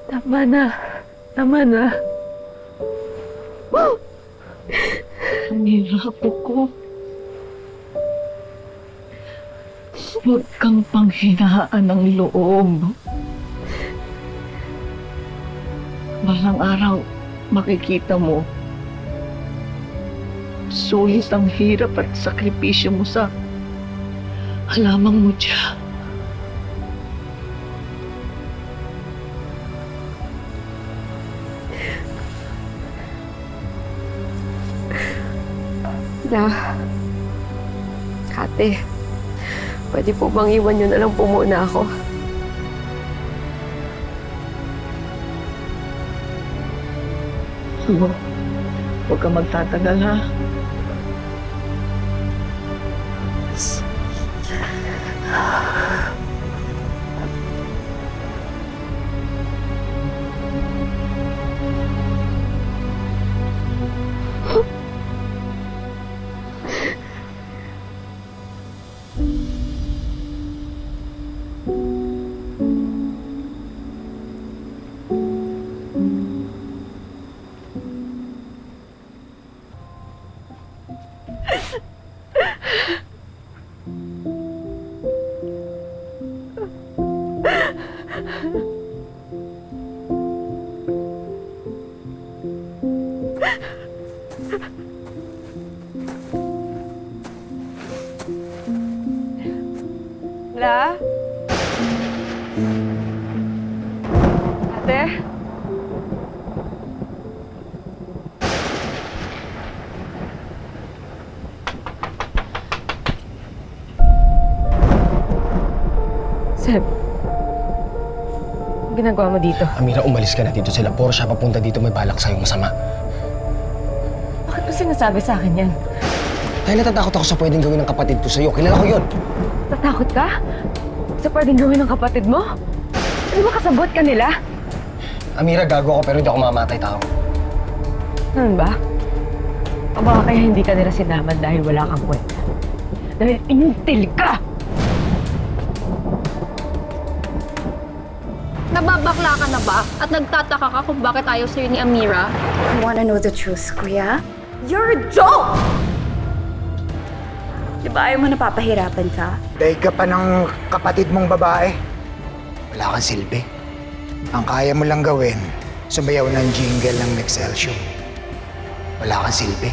Tama na. Tama na. Nahihirap ako. Huwag kang panghinaan ng loob. Balang araw, makikita mo. Sulit ang hirap at sakripisyo mo sa halamang mo dyan. Ate, pwede po bang iwan niyo na lang po muna ako? Huwag kang magtatagal, ha? La? Ate? Seb, anong ginagawa mo dito? Amira, umalis ka na dito sa labor. Siya papunta dito, may balak sa'yo masama. Bakit mo sinasabi sa akin yan? Dahil natatakot ako sa pwedeng gawin ng kapatid ko sa'yo. Kilala ko yun. Tatakot ka? Sa pwedeng gawin ng kapatid mo? Ano ba kasabot ka nila? Amira, gago ako pero hindi ako mamamatay tao. Ano ba? O baka kaya hindi ka nila sinaman dahil wala kang kwenta? Dahil inutil ka! Nababakla ka na ba? At nagtataka ka kung bakit ayaw sa'yo ni Amira? You wanna know the truth, Kuya? You're a joke! Di ba ayaw mo napapahirapan ka? Dahil ka pa ng kapatid mong babae. Wala kang silbi. Ang kaya mo lang gawin, sumayaw ng jingle ng Excelsior. Wala kang silbi.